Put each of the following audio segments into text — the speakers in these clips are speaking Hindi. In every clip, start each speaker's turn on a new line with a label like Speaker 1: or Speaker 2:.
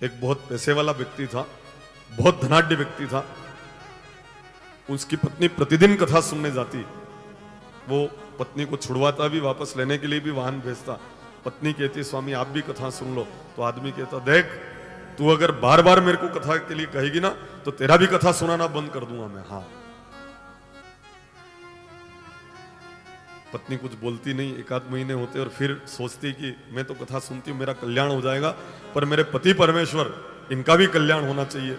Speaker 1: एक बहुत पैसे वाला व्यक्ति था, बहुत धनाढ्य व्यक्ति था। उसकी पत्नी प्रतिदिन कथा सुनने जाती। वो पत्नी को छुड़वाता भी, वापस लेने के लिए भी वाहन भेजता। पत्नी कहती स्वामी आप भी कथा सुन लो। तो आदमी कहता देख तू अगर बार बार मेरे को कथा के लिए कहेगी ना तो तेरा भी कथा सुनाना बंद कर दूंगा मैं। हाँ, पत्नी कुछ बोलती नहीं। एक आध महीने होते और फिर सोचती कि मैं तो कथा सुनती हूँ, मेरा कल्याण हो जाएगा, पर मेरे पति परमेश्वर इनका भी कल्याण होना चाहिए।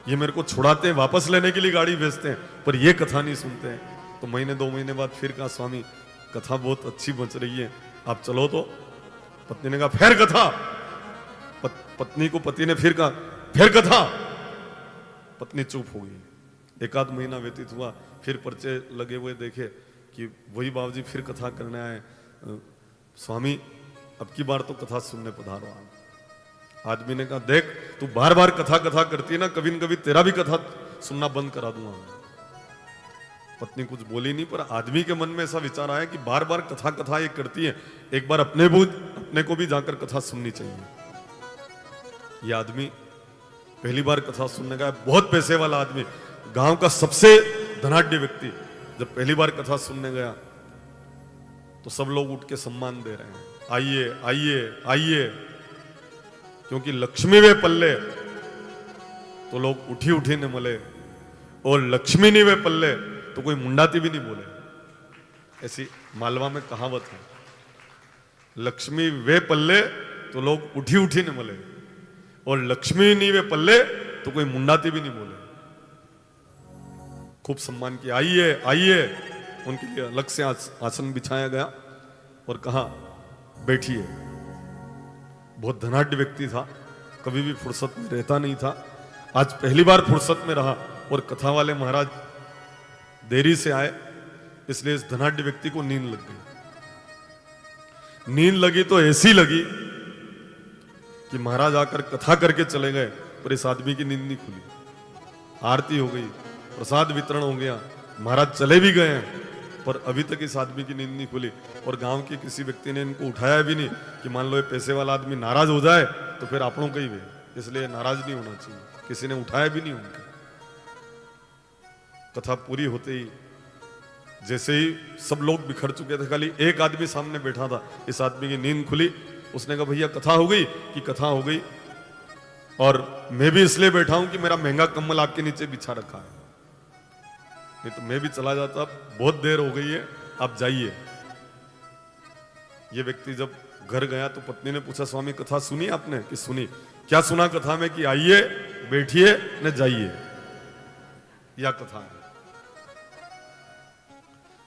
Speaker 1: ये मेरे को छुड़ाते हैं, वापस लेने के लिए गाड़ी भेजते हैं, पर ये कथा नहीं सुनते हैं। तो महीने 2 महीने बाद फिर कहा स्वामी कथा बहुत अच्छी बच रही है, आप चलो। तो पत्नी ने कहा फिर कथा। पत्नी को पति ने फिर कहा फिर कथा। पत्नी चुप हो गई। एक आध महीना व्यतीत हुआ, फिर पर्चे लगे हुए देखे कि वही बाबूजी फिर कथा करने आए। स्वामी अब की बार तो कथा सुनने पधारो आप। आदमी ने कहा देख तू बार बार कथा कथा करती है ना, कभी न कभी तेरा भी कथा सुनना बंद करा दूंगा मैं। पत्नी कुछ बोली नहीं, पर आदमी के मन में ऐसा विचार आया कि बार बार कथा कथा ये करती है, एक बार अपने को भी जाकर कथा सुननी चाहिए। ये आदमी पहली बार कथा सुनने गया, बहुत पैसे वाला आदमी, गांव का सबसे धनाढ्य व्यक्ति। जब पहली बार कथा सुनने गया तो सब लोग उठ के सम्मान दे रहे हैं, आइए आइए आइए, क्योंकि लक्ष्मी वे पल्ले तो लोग उठी उठी ने मले, और लक्ष्मी नहीं वे पल्ले तो कोई मुंडाती भी नहीं बोले। ऐसी मालवा में कहावत है, लक्ष्मी वे पल्ले तो लोग उठी उठी ने मले, और लक्ष्मी नहीं वे पल्ले तो कोई मुंडाती भी नहीं बोले। खूब सम्मान किया, आइए आइए। उनके लिए अलग से आसन बिछाया गया और कहा बैठिए। बहुत धनाढ्य व्यक्ति था, कभी भी फुर्सत में रहता नहीं था। आज पहली बार फुर्सत में रहा, और कथा वाले महाराज देरी से आए, इसलिए इस धनाढ्य व्यक्ति को नींद लग गई। नींद लगी तो ऐसी लगी कि महाराज आकर कथा करके चले गए, पर इस आदमी की नींद नहीं खुली। आरती हो गई, प्रसाद वितरण हो गया, महाराज चले भी गए हैं, पर अभी तक इस आदमी की नींद नहीं खुली। और गांव के किसी व्यक्ति ने इनको उठाया भी नहीं कि मान लो ये पैसे वाला आदमी नाराज हो जाए तो फिर आपनों का ही वे, इसलिए नाराज नहीं होना चाहिए। किसी ने उठाया भी नहीं उनको। कथा पूरी होते ही जैसे ही सब लोग बिखर चुके थे, खाली एक आदमी सामने बैठा था। इस आदमी की नींद खुली, उसने कहा भैया कथा हो गई? कि कथा हो गई, और मैं भी इसलिए बैठा हूं कि मेरा महंगा कम्बल आपके नीचे बिछा रखा है, नहीं तो मैं भी चला जाता, बहुत देर हो गई है, आप जाइए। ये व्यक्ति जब घर गया तो पत्नी ने पूछा स्वामी कथा सुनी आपने? कि सुनी। क्या सुना कथा में? कि आइए बैठिए न जाइए, या कथा है।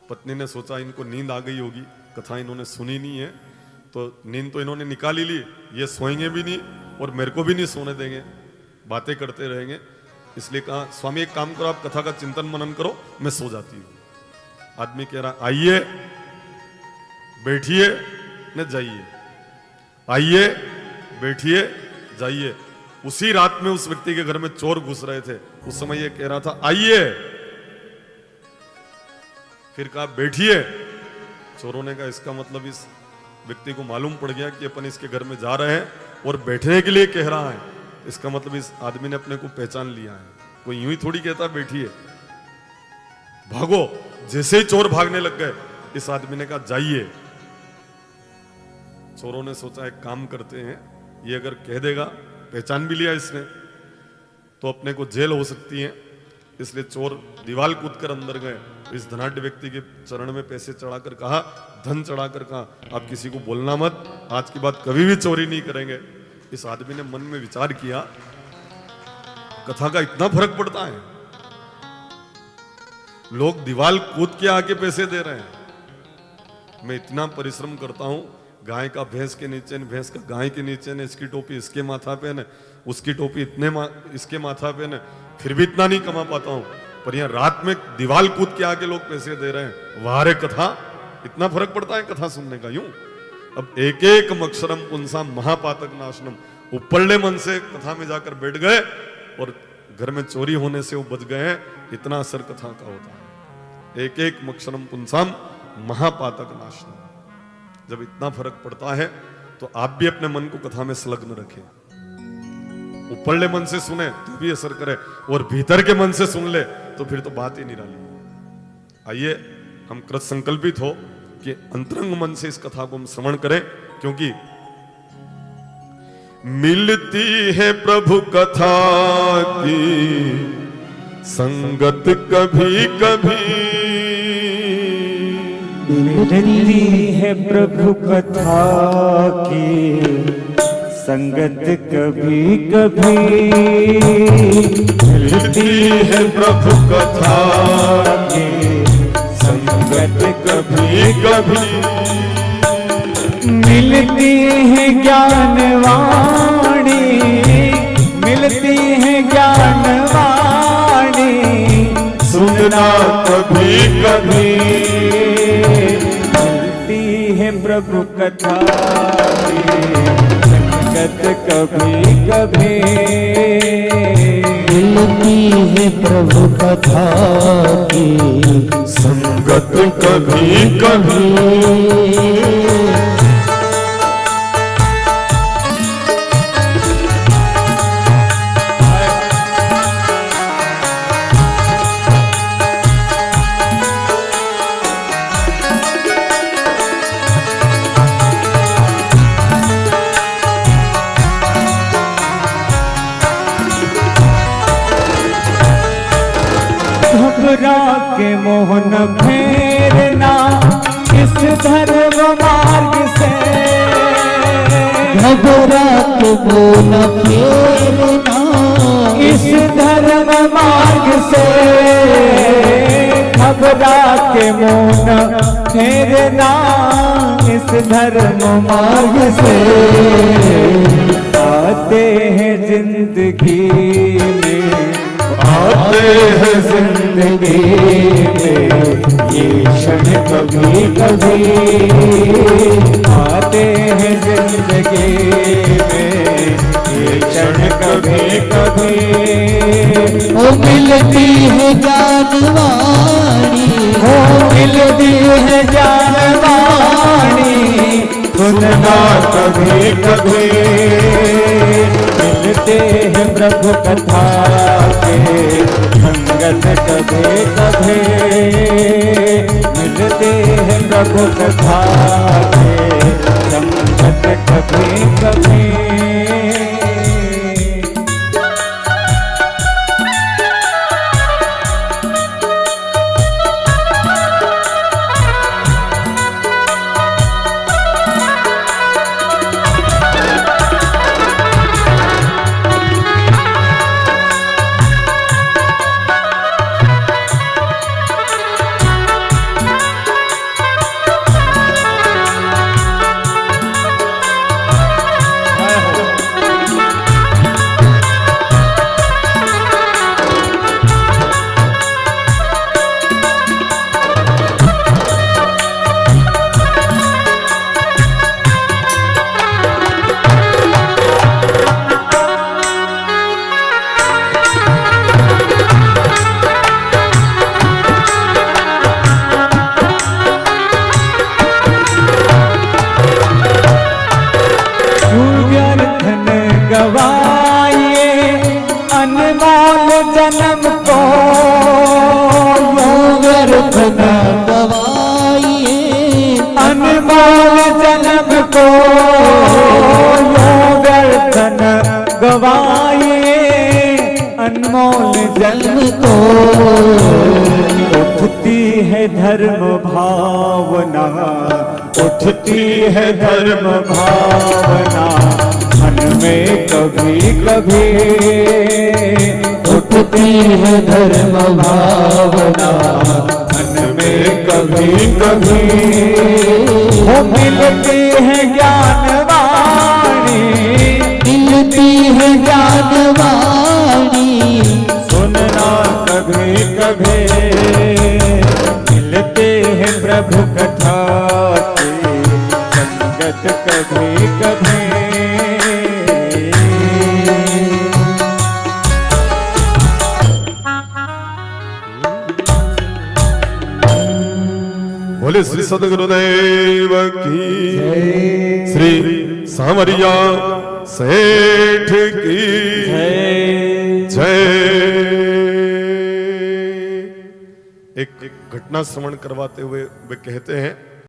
Speaker 1: पत्नी ने सोचा इनको नींद आ गई होगी, कथा इन्होंने सुनी नहीं है, तो नींद तो इन्होंने निकाल ही ली, ये सोएंगे भी नहीं और मेरे को भी नहीं सोने देंगे, बातें करते रहेंगे। इसलिए कहा स्वामी एक काम करो, आप कथा का चिंतन मनन करो, मैं सो जाती हूँ। आदमी कह रहा आइए बैठिए न जाइए, आइए बैठिए जाइए। उसी रात में उस व्यक्ति के घर में चोर घुस रहे थे, उस समय ये कह रहा था आइए, फिर कहा बैठिए। चोरों ने कहा इसका मतलब इस व्यक्ति को मालूम पड़ गया कि अपन इसके घर में जा रहे हैं और बैठने के लिए कह रहा है, इसका मतलब इस आदमी ने अपने को पहचान लिया है। कोई यूं ही थोड़ी कहता बैठिए, भागो। जैसे ही चोर भागने लग गए, इस आदमी ने कहा जाइए। चोरों ने सोचा एक काम करते हैं, ये अगर कह देगा, पहचान भी लिया इसने, तो अपने को जेल हो सकती है। इसलिए चोर दीवार कूद कर अंदर गए, इस धनाढ्य व्यक्ति के चरण में पैसे चढ़ाकर कहा, धन चढ़ाकर कहा आप किसी को बोलना मत, आज के बाद कभी भी चोरी नहीं करेंगे। इस आदमी ने मन में विचार किया, कथा का इतना फर्क पड़ता है, लोग दीवार कूद के आके पैसे दे रहे हैं। मैं इतना परिश्रम करता हूं, गाय का भैंस के नीचे न, भैंस का गाय के नीचे न, इसकी टोपी इसके माथा पे न, उसकी टोपी इसके माथा पे न, फिर भी इतना नहीं कमा पाता हूं, पर यहां रात में दीवार कूद के आके लोग पैसे दे रहे हैं। वारे कथा, इतना फर्क पड़ता है कथा सुनने का। यूं अब एक एक अक्षरम पुंसा महापातक नाशनम, उपरले मन से कथा में जाकर बैठ गए और घर में चोरी होने से वो बच गए हैं, इतना असर कथा का होता है। एक एक अक्षरम पुंसाम महापातक नाशनम। जब इतना फर्क पड़ता है तो आप भी अपने मन को कथा में संलग्न रखें। ऊपरले मन से सुने तो भी असर करे और भीतर के मन से सुन ले तो फिर तो बात ही निराली। आइए हम कृत संकल्पित हो कि अंतरंग मन से इस कथा को हम श्रवण करें, क्योंकि मिलती है प्रभु कथा की संगत कभी कभी,
Speaker 2: मिलती है प्रभु कथा की संगत कभी कभी,
Speaker 1: मिलती है प्रभु कथा की संगत कभी कभी,
Speaker 2: मिलती है ज्ञानवाणी, मिलती है ज्ञानवाणी,
Speaker 1: सुनना कभी कभी,
Speaker 2: मिलती है प्रभु कथा की संगत कभी कभी,
Speaker 3: मिलती है प्रभु कथा की
Speaker 1: संगत कभी कभी।
Speaker 2: घबरा के मोहन फेरना इस धर्म मार्ग से,
Speaker 3: घबरा के बोल फेरना
Speaker 2: इस धर्म मार्ग से, घबरा के मोहन फेरना इस धर्म मार्ग से, आते हैं जिंदगी में,
Speaker 1: आते हैं
Speaker 2: जिंदगी में ये क्षण कभी कभी, आते हैं जिंदगी में ये क्षण कभी कभी,
Speaker 3: ओ मिलती है ज्ञानवाणी,
Speaker 2: हो मिलती है ज्ञानवाणी, सुनना कभी कभी, मिलते हैं प्रभु कथा के संगत कभी कभी, मिलते हैं प्रभु कथा के संगत कभी कभी। जन्म को
Speaker 3: व्यर्थ न गवाइए,
Speaker 2: अनमोल जन्म को व्यर्थ न गवाइए, अनमोल जन्म को उठती है धर्म भावना, उठती है धर्म भावना मन में कभी कभी,
Speaker 3: उठती है धर्म भावना
Speaker 2: मन में कभी कभी, हो मिलती है ज्ञानवाणी,
Speaker 3: मिलती है ज्ञानवाणी,
Speaker 2: सुनना कभी कभी, मिलते हैं प्रभु कथा की संगत कभी कभी।
Speaker 1: बोले श्री सदगुरुदेव की, श्री सांवरिया सेठ की। जय। एक घटना श्रवण करवाते हुए वे कहते हैं